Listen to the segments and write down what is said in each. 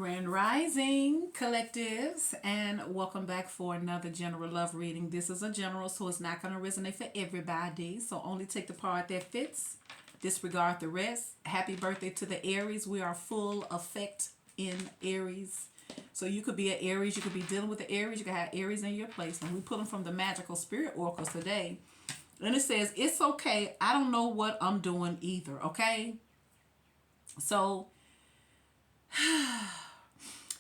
Grand Rising collectives, and welcome back for another general love reading. This is a general, so it's not going to resonate for everybody. So only take the part that fits, disregard the rest. Happy birthday to the Aries. We are full effect in Aries. So you could be an Aries, you could be dealing with the Aries, you could have Aries in your place. And we pull them from the Magical Spirit Oracles today. And it says, it's okay. I don't know what I'm doing either, okay? So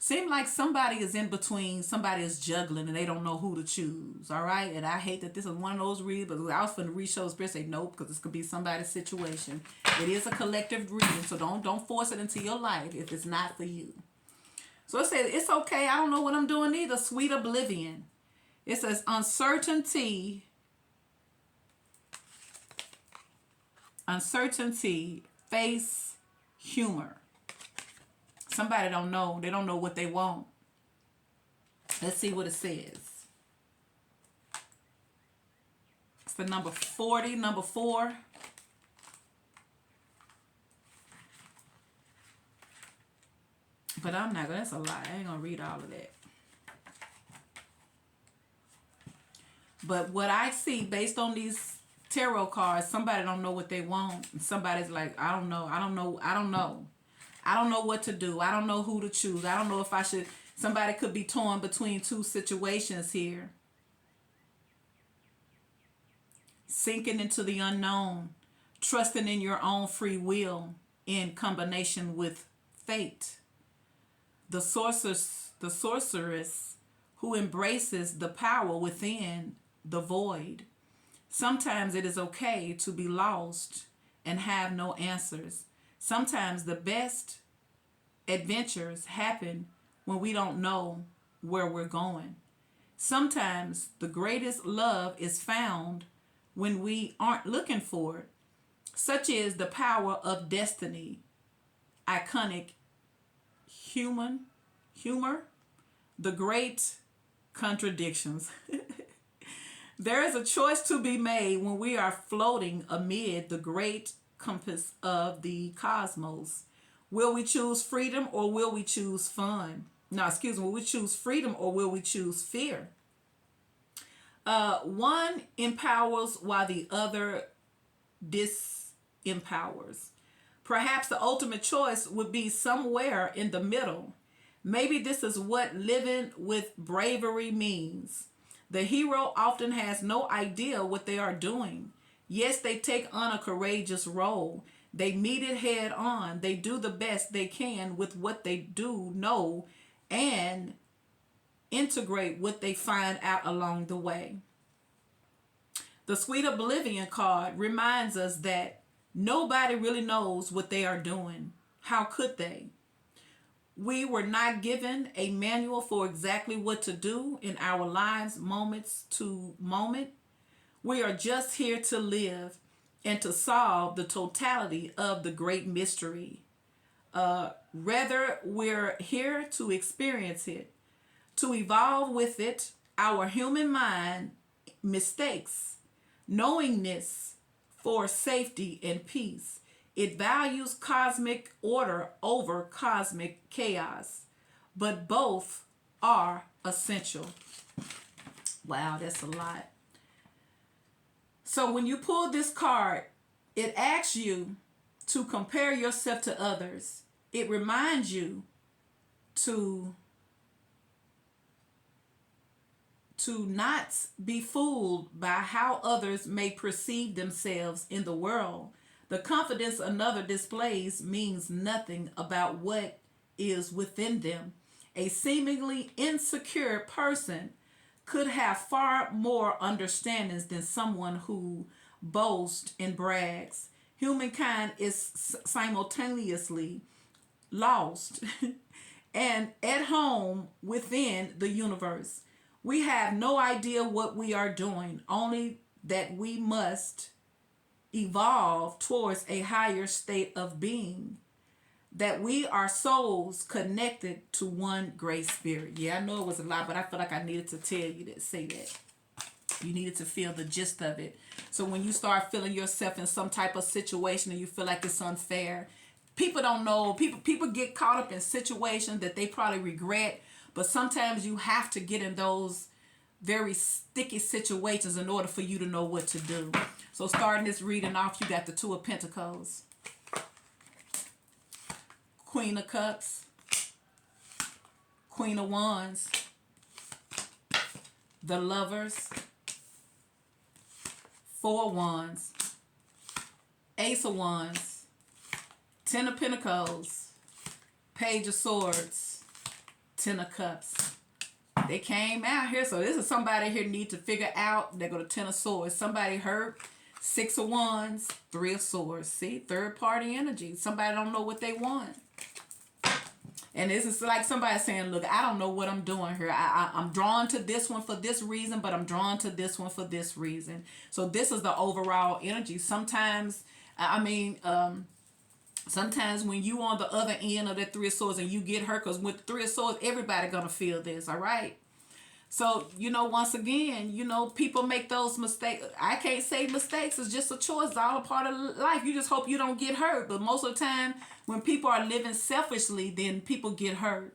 seem like somebody is in between, somebody is juggling and they don't know who to choose, all right? And I hate that this is one of those reads, but I was finna read show spirit say nope, because this could be somebody's situation. It is a collective reading, so don't force it into your life if it's not for you. So it says, it's okay, I don't know what I'm doing either. Sweet oblivion. It says uncertainty, face humor. Somebody don't know. They don't know what they want. Let's see what it says. It's the number 40, number 4. But I'm not going to, that's a lie. I ain't going to read all of that. But what I see based on these tarot cards, somebody don't know what they want. And somebody's like, I don't know what to do. I don't know who to choose. I don't know if I should. Somebody could be torn between two situations here. Sinking into the unknown. Trusting in your own free will in combination with fate. The sorceress who embraces the power within the void. Sometimes it is okay to be lost and have no answers. Sometimes the best adventures happen when we don't know where we're going. Sometimes the greatest love is found when we aren't looking for it. Such is the power of destiny. Iconic humor, the great contradictions. There is a choice to be made when we are floating amid the great compass of the cosmos. Will we choose freedom or will we choose fun? Will we choose freedom or will we choose fear? One empowers while the other disempowers. Perhaps the ultimate choice would be somewhere in the middle. Maybe this is what living with bravery means. The hero often has no idea what they are doing. Yes, they take on a courageous role. They meet it head on. They do the best they can with what they do know and integrate what they find out along the way. The Sweet Oblivion card reminds us that nobody really knows what they are doing. How could they? We were not given a manual for exactly what to do in our lives, moments to moment. We are just here to live and to solve the totality of the great mystery. Rather, we're here to experience it, to evolve with it, our human mind, mistakes, knowingness for safety and peace. It values cosmic order over cosmic chaos, but both are essential. Wow, that's a lot. So when you pull this card, it asks you to compare yourself to others. It reminds you to not be fooled by how others may perceive themselves in the world. The confidence another displays means nothing about what is within them. A seemingly insecure person could have far more understandings than someone who boasts and brags. Humankind is simultaneously lost and at home within the universe. We have no idea what we are doing, only that we must evolve towards a higher state of being, that we are souls connected to one great spirit. Yeah, I know it was a lot, but I feel like I needed to tell you that, say that. You needed to feel the gist of it. So when you start feeling yourself in some type of situation and you feel like it's unfair, people don't know. People get caught up in situations that they probably regret, but sometimes you have to get in those very sticky situations in order for you to know what to do. So starting this reading off, you got the Two of Pentacles, Queen of Cups, Queen of Wands, the Lovers, Four of Wands, Ace of Wands, Ten of Pentacles, Page of Swords, Ten of Cups. They came out here, so this is somebody here need to figure out. They go to Ten of Swords. Somebody hurt. Six of Wands, Three of Swords. See, third party energy. Somebody don't know what they want. And this is like somebody saying, look, I don't know what I'm doing here. I'm drawn to this one for this reason, but I'm drawn to this one for this reason. So this is the overall energy. Sometimes, sometimes when you on the other end of that Three of Swords and you get hurt, because with the Three of Swords, everybody gonna feel this, all right? So, once again, people make those mistakes. I can't say mistakes. It's just a choice. It's all a part of life. You just hope you don't get hurt. But most of the time, when people are living selfishly, then people get hurt.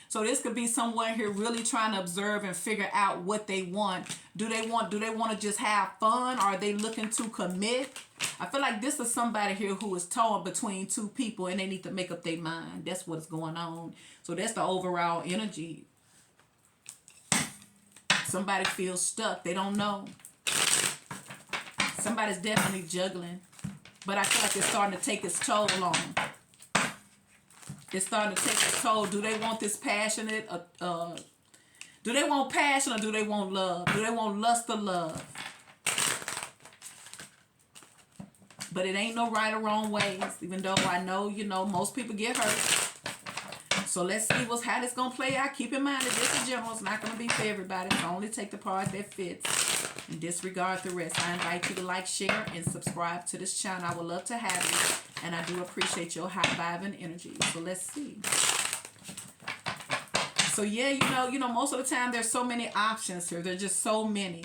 So this could be someone here really trying to observe and figure out what they want. Do they want to just have fun? Or are they looking to commit? I feel like this is somebody here who is torn between two people and they need to make up their mind. That's what's going on. So that's the overall energy. Somebody feels stuck. They don't know. Somebody's definitely juggling. But I feel like it's starting to take its toll on them. It's starting to take its toll. Do they want this passionate? Do they want passion or do they want love? Do they want lust or love? But it ain't no right or wrong ways. Even though I know, most people get hurt. So let's see how this going to play out. Keep in mind that this in general is not going to be for everybody. So only take the part that fits and disregard the rest. I invite you to like, share, and subscribe to this channel. I would love to have you. And I do appreciate your high vibe and energy. So let's see. So yeah, most of the time there's so many options here. There's just so many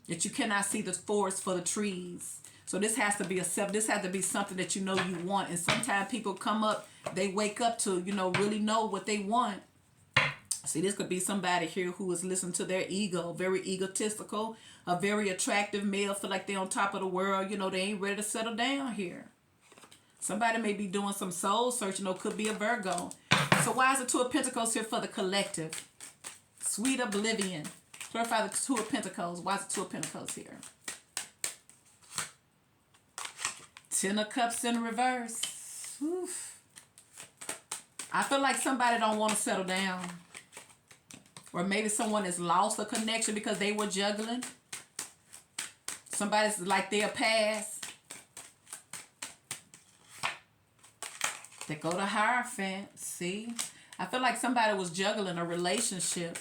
that you cannot see the forest for the trees. So this has to be this has to be something that you want. And sometimes people come up, they wake up to, really know what they want. See, this could be somebody here who is listening to their ego, very egotistical, a very attractive male, feel like they're on top of the world. They ain't ready to settle down here. Somebody may be doing some soul searching, or could be a Virgo. So why is the Two of Pentacles here for the collective? Sweet oblivion. Clarify the Two of Pentacles. Why is the Two of Pentacles here? Ten of Cups in reverse. Oof. I feel like somebody don't want to settle down. Or maybe someone has lost a connection because they were juggling. Somebody's like they'll pass. They go to Hierophant. See? I feel like somebody was juggling a relationship.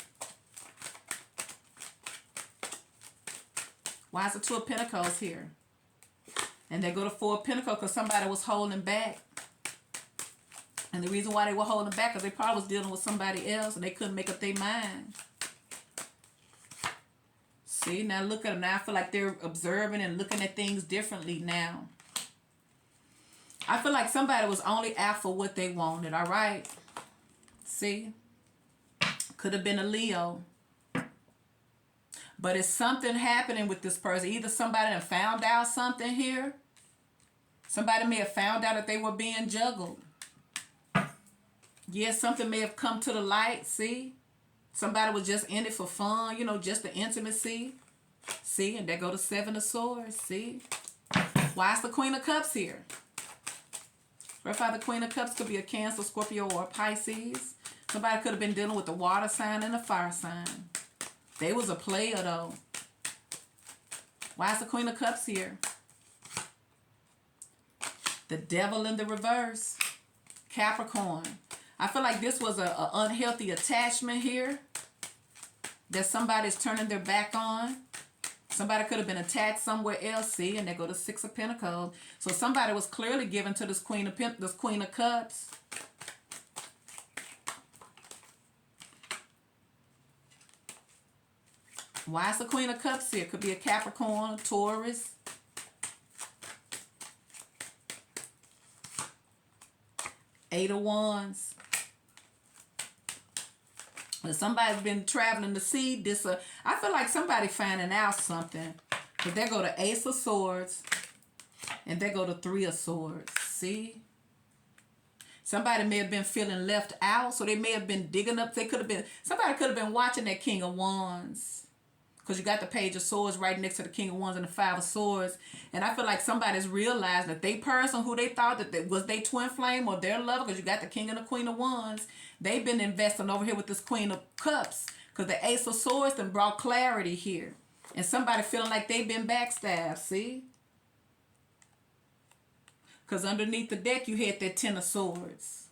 Why is the Two of Pentacles here? And they go to Four of Pentacles because somebody was holding back. And the reason why they were holding back is they probably was dealing with somebody else and they couldn't make up their mind. See, now look at them. Now I feel like they're observing and looking at things differently now. I feel like somebody was only out for what they wanted, all right? See? Could have been a Leo. But it's something happening with this person. Either somebody done found out something here. Somebody may have found out that they were being juggled. Yeah, something may have come to the light, see? Somebody was just in it for fun, just the intimacy. See, and there go the Seven of Swords, see? Why is the Queen of Cups here? Verify the Queen of Cups could be a Cancer, Scorpio, or a Pisces. Somebody could have been dealing with a water sign and a fire sign. They was a player, though. Why is the Queen of Cups here? The Devil in the reverse. Capricorn. I feel like this was an unhealthy attachment here that somebody's turning their back on. Somebody could have been attached somewhere else, see, and they go to Six of Pentacles. So somebody was clearly given to this Queen of Cups. Why is the Queen of Cups here? Could be a Capricorn, Taurus. Eight of Wands. If somebody's been traveling the sea, I feel like somebody finding out something. But there go the Ace of Swords. And there go the Three of Swords. See? Somebody may have been feeling left out. So they may have been digging up. Somebody could have been watching that King of Wands. Because you got the Page of Swords right next to the King of Wands and the Five of Swords. And I feel like somebody's realized that they person who they thought that was their twin flame or their lover, because you got the King and the Queen of Wands, they've been investing over here with this Queen of Cups. Because the Ace of Swords then brought clarity here. And somebody feeling like they've been backstabbed, see? Because underneath the deck, you had that Ten of Swords.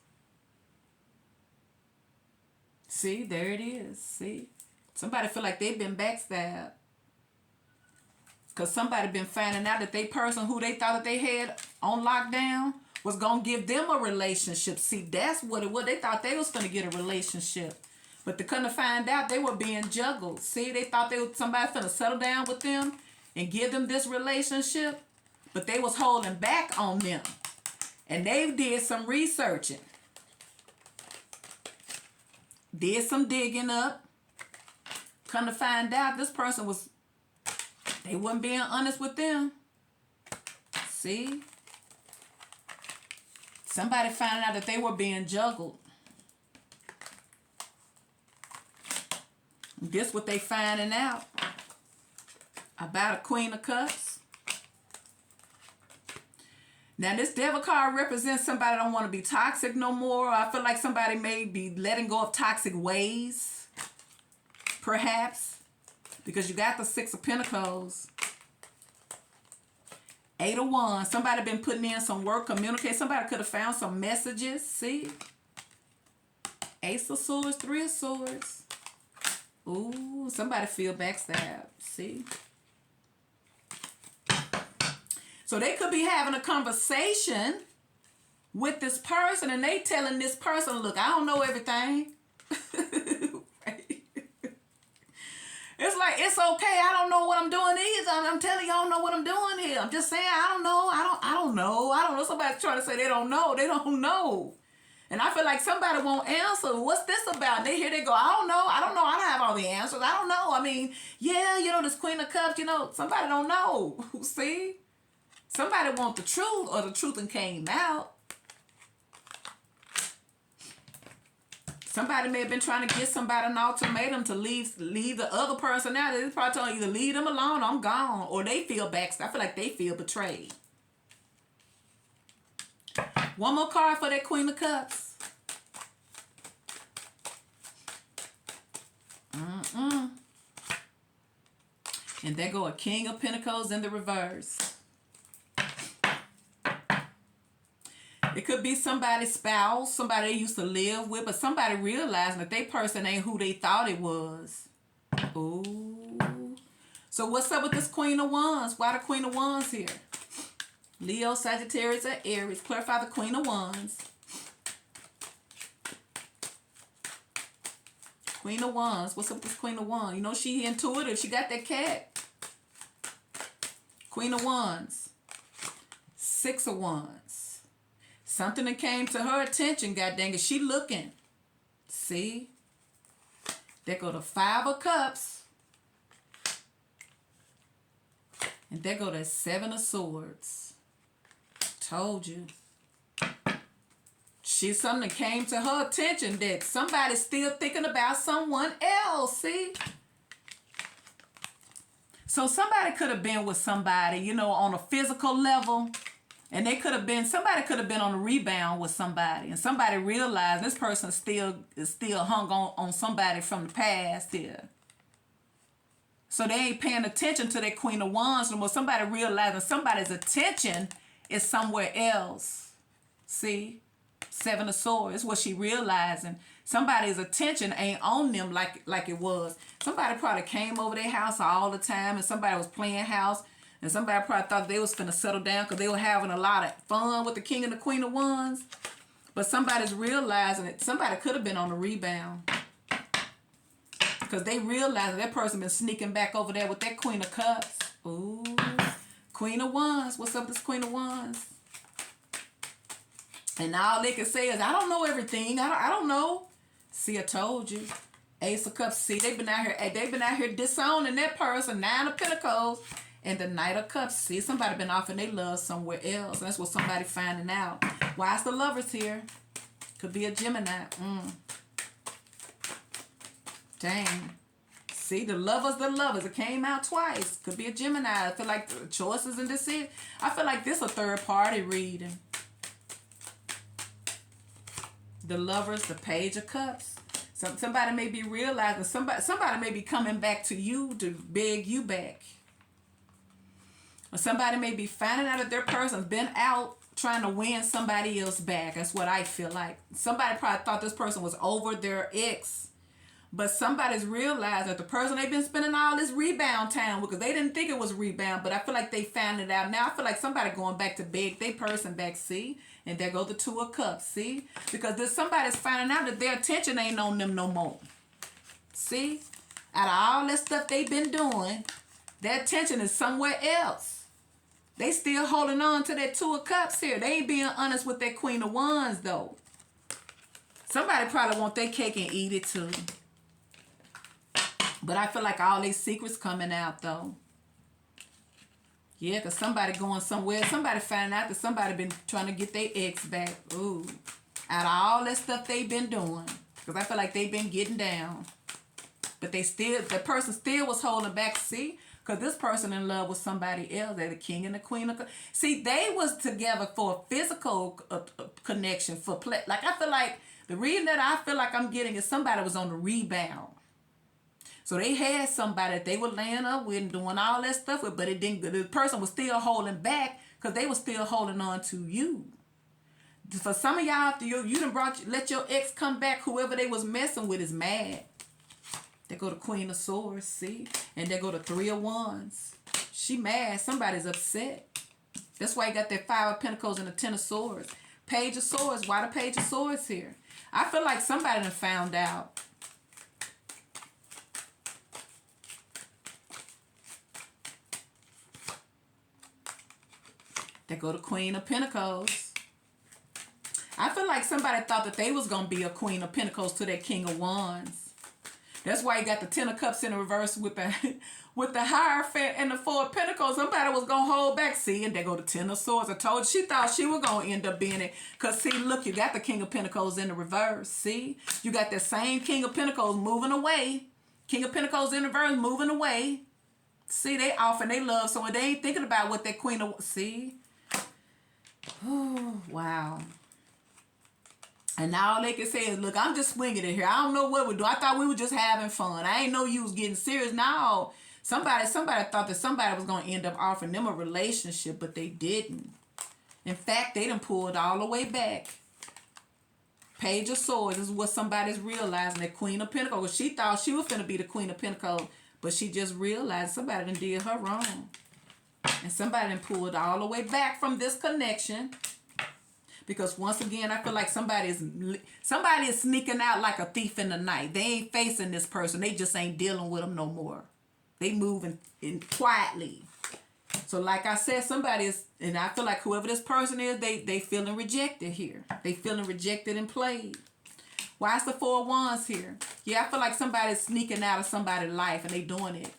See, there it is, see? Somebody feel like they've been backstabbed. Because somebody been finding out that they person who they thought that they had on lockdown was going to give them a relationship. See, that's what it was. They thought they was going to get a relationship. But they couldn't find out they were being juggled. See, they thought somebody finna settle down with them and give them this relationship. But they was holding back on them. And they did some researching. Did some digging up. Come to find out this person they wasn't being honest with them. See? Somebody found out that they were being juggled. This what they finding out about a Queen of Cups. Now this Devil card represents somebody don't want to be toxic no more. I feel like somebody may be letting go of toxic ways. Perhaps. Because you got the Six of Pentacles. Eight of Wands. Somebody been putting in some work, communicate. Somebody could have found some messages. See? Ace of Swords, Three of Swords. Ooh, somebody feel backstabbed. See? So they could be having a conversation with this person and they telling this person, look, I don't know everything. It's like, it's okay. I don't know what I'm doing either. I'm telling you, I don't know what I'm doing here. I'm just saying, I don't know. I don't know. Somebody's trying to say they don't know. They don't know. And I feel like somebody won't answer. What's this about? And they go, I don't know. I don't have all the answers. I don't know. I mean, yeah, this Queen of Cups, somebody don't know. See? Somebody want the truth or the truth and came out. Somebody may have been trying to get somebody an ultimatum to leave the other person out. They're probably telling you to leave them alone, I'm gone. Or they feel backstabbed. I feel like they feel betrayed. One more card for that Queen of Cups. And there go a King of Pentacles in the reverse. It could be somebody's spouse, somebody they used to live with, but somebody realizing that they person ain't who they thought it was. Ooh. So what's up with this Queen of Wands? Why the Queen of Wands here? Leo, Sagittarius, or Aries. Clarify the Queen of Wands. Queen of Wands. What's up with this Queen of Wands? She intuitive. She got that cat. Queen of Wands. Six of Wands. Something that came to her attention, god dang it. She looking. See? There go the Five of Cups. And there go the Seven of Swords. Told you. Something that came to her attention that somebody's still thinking about someone else. See? So somebody could have been with somebody, on a physical level. And somebody could have been on a rebound with somebody. And somebody realized this person is still hung on somebody from the past here. So they ain't paying attention to that Queen of Wands no more. Somebody realizing somebody's attention is somewhere else. See? Seven of Swords is what she realizing. Somebody's attention ain't on them like it was. Somebody probably came over their house all the time and somebody was playing house. And somebody probably thought they was finna settle down because they were having a lot of fun with the King and the Queen of Wands. But somebody's realizing it. Somebody could have been on the rebound. Because they realized that person been sneaking back over there with that Queen of Cups. Ooh. Queen of Wands. What's up with this Queen of Wands? And all they can say is, I don't know everything. I don't know. See, I told you. Ace of Cups. See, they've been out here disowning that person. Nine of Pentacles and the Knight of Cups. See, somebody been offering their love somewhere else. That's what somebody finding out. Why is the Lovers here? Could be a Gemini. Dang. See, the lovers. It came out twice. Could be a Gemini. I feel like the choices in this is. I feel like this a third party reading. The Lovers, the Page of Cups. Somebody may be realizing, somebody may be coming back to you to beg you back. Or somebody may be finding out that their person's been out trying to win somebody else back. That's what I feel like. Somebody probably thought this person was over their ex. But somebody's realized that the person they've been spending all this rebound time with, because they didn't think it was rebound, but I feel like they found it out now. I feel like somebody going back to beg their person back, see? And there go the Two of Cups, see? Because there's somebody's finding out that their attention ain't on them no more. See? Out of all that stuff they've been doing, their attention is somewhere else. They still holding on to that Two of Cups here. They ain't being honest with that Queen of Wands, though. Somebody probably want their cake and eat it, too. But I feel like all these secrets coming out, though. Yeah, because somebody going somewhere. Somebody finding out that somebody been trying to get their ex back. Ooh. Out of all that stuff they been doing. Because I feel like they been getting down. But the person still was holding back. See? Because this person in love with somebody else. They're the King and the Queen of... See, they was together for a physical connection. For play. Like, I feel like... The reason that I feel like I'm getting is somebody was on the rebound. So they had somebody that they were laying up with and doing all that stuff with, but it didn't. The person was still holding back because they were still holding on to you. For some of y'all, after you done let your ex come back, whoever they was messing with is mad. They go to Queen of Swords, see? And they go to Three of Wands. She mad. Somebody's upset. That's why you got that Five of Pentacles and the Ten of Swords. Page of Swords. Why the Page of Swords here? I feel like somebody done found out. They go to Queen of Pentacles. I feel like somebody thought that they was going to be a Queen of Pentacles to that King of Wands. That's why you got the Ten of Cups in the reverse with the Hierophant and the Four of Pentacles. Somebody was going to hold back. See, and they go to Ten of Swords. I told you, she thought she was going to end up being it. Because, see, look, you got the King of Pentacles in the reverse. See? You got that same King of Pentacles moving away. King of Pentacles in the reverse moving away. See, they offering they love. So they ain't thinking about what that Queen of... See? Oh, wow. And now all they can say is, look, I'm just swinging it here. I don't know what we do. I thought we were just having fun. I ain't know you was getting serious. No. Somebody thought that somebody was going to end up offering them a relationship, but they didn't. In fact, they done pulled all the way back. Page of Swords is what somebody's realizing. That Queen of Pentacles. She thought she was finna be the Queen of Pentacles, but she just realized somebody done did her wrong. And somebody done pulled all the way back from this connection. Because once again, I feel like somebody is sneaking out like a thief in the night. They ain't facing this person. They just ain't dealing with them no more. They moving in quietly. So like I said, somebody is, and I feel like whoever this person is, they feeling rejected here. They feeling rejected and played. Why is the Four of Wands here? Yeah, I feel like somebody's sneaking out of somebody's life and they doing it.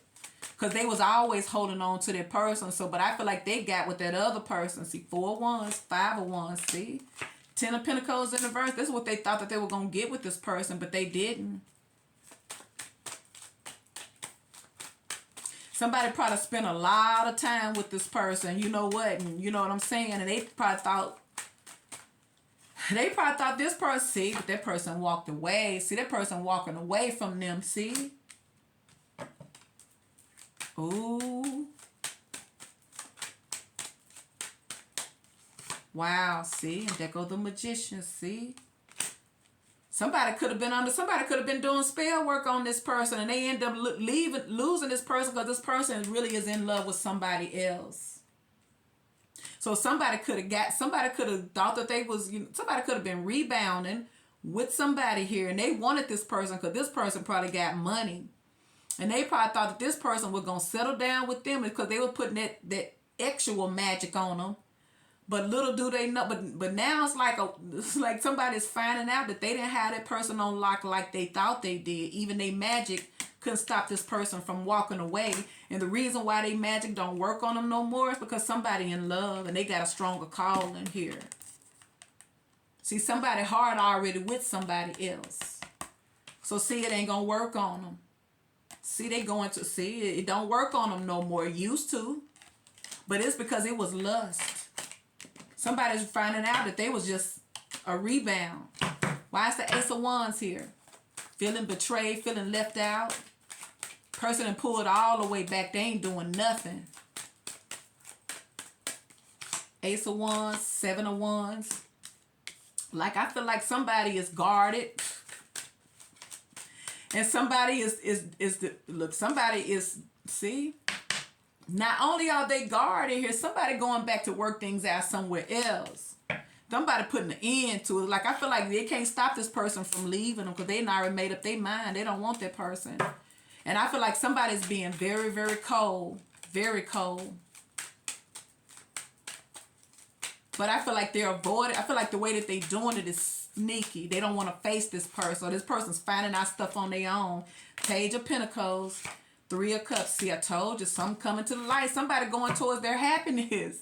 Because they was always holding on to their person. So, but I feel like they got with that other person. See, Four of Wands, Five of Wands, see? Ten of Pentacles in the reverse. This is what they thought that they were going to get with this person, but they didn't. Somebody probably spent a lot of time with this person. You know what? And you know what I'm saying? And they probably thought this person, see, but that person walked away. See, that person walking away from them, see? Ooh. Wow, see? And there go the Magician, see? Somebody could have been doing spell work on this person and they end up losing this person because this person really is in love with somebody else. So somebody could have thought that they was, somebody could have been rebounding with somebody here and they wanted this person because this person probably got money. And they probably thought that this person was going to settle down with them because they were putting that actual magic on them. But little do they know, but now it's like somebody's finding out that they didn't have that person on lock like they thought they did. Even they magic couldn't stop this person from walking away. And the reason why they magic don't work on them no more is because somebody in love and they got a stronger calling here. See, somebody heart already with somebody else. So see, it ain't gonna work on them. See, it don't work on them no more. It used to. But it's because it was lust. Somebody's finding out that they was just a rebound. Why is the Ace of Wands here? Feeling betrayed, feeling left out. Person and pulled all the way back. They ain't doing nothing. Ace of Wands, Seven of Wands. Like, I feel like somebody is guarded. And somebody see? Not only are they guarded here, somebody going back to work things out somewhere else. Somebody putting an end to it. Like, I feel like they can't stop this person from leaving them because they already made up their mind. They don't want that person. And I feel like somebody's being very, very cold. Very cold. But I feel like they're avoiding. I feel like the way that they're doing it is sneaky. They don't want to face this person. Or this person's finding out stuff on their own. Page of Pentacles. Three of Cups. See, I told you, something coming to the light. Somebody going towards their happiness.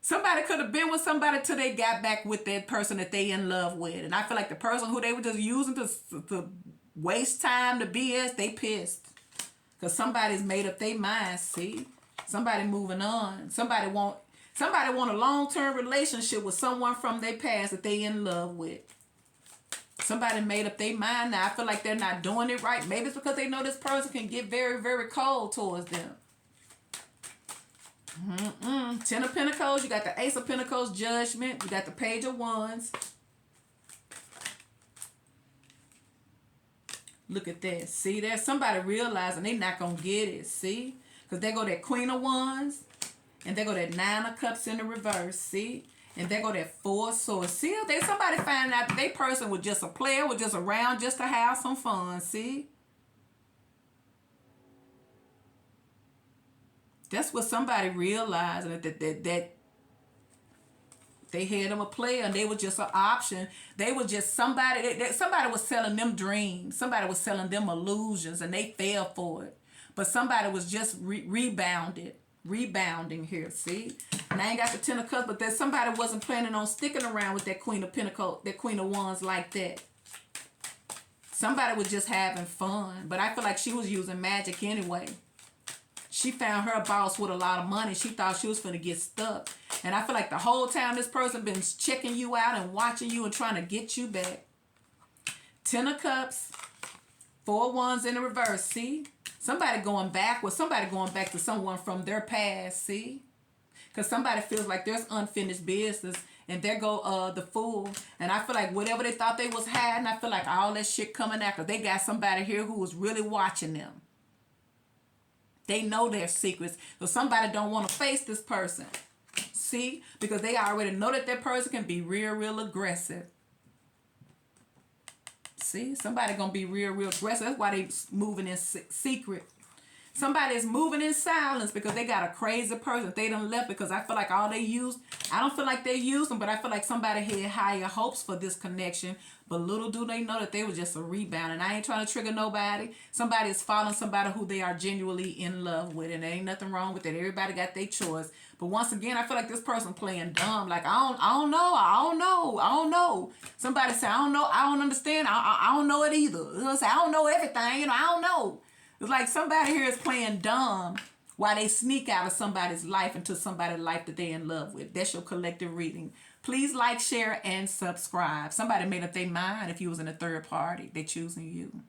Somebody could have been with somebody till they got back with that person that they in love with. And I feel like the person who they were just using to waste time, to BS, they pissed. Because somebody's made up their mind, see? Somebody moving on. Somebody want a long-term relationship with someone from their past that they in love with. Somebody made up their mind now. I feel like they're not doing it right. Maybe it's because they know this person can get very, very cold towards them. Ten of Pentacles. You got the Ace of Pentacles, Judgment. You got the Page of Wands. Look at that. See, there's somebody realizing they not going to get it. See? Because they go that Queen of Wands. And they go that Nine of Cups in the reverse. See? And they go that Four of Swords. See, there's somebody finding out that they person was just a player, was just around just to have some fun. See? That's what somebody realized, that they had them a player and they were just an option. They were just somebody was selling them dreams. Somebody was selling them illusions and they fell for it. But somebody was just rebounding here, see? And I ain't got the Ten of Cups, but that somebody wasn't planning on sticking around with that Queen of Pentacles, that Queen of Wands like that. Somebody was just having fun. But I feel like she was using magic anyway. She found her boss with a lot of money. She thought she was finna get stuck. And I feel like the whole time this person been checking you out and watching you and trying to get you back. Ten of Cups. Four of Wands in the reverse, see? Somebody going backwards. Somebody going back to someone from their past, see? Because somebody feels like there's unfinished business. And there go the Fool. And I feel like whatever they thought they was hiding, I feel like all that shit coming out. Because they got somebody here who was really watching them. They know their secrets. So somebody don't want to face this person. See? Because they already know that person can be real aggressive. See? Somebody going to be real aggressive. That's why they moving in secret. Somebody is moving in silence because they got a crazy person. They done left because I feel like all they used, I don't feel like they used them, but I feel like somebody had higher hopes for this connection. But little do they know that they were just a rebound. And I ain't trying to trigger nobody. Somebody is following somebody who they are genuinely in love with. And there ain't nothing wrong with it. Everybody got their choice. But once again, I feel like this person playing dumb. Like, I don't know. Somebody say, I don't know. I don't understand. I don't know it either. Say, I don't know everything. I don't know. It's like somebody here is playing dumb while they sneak out of somebody's life into somebody's life that they're in love with. That's your collective reading. Please like, share, and subscribe. Somebody made up their mind if you was in a third party. They choosing you.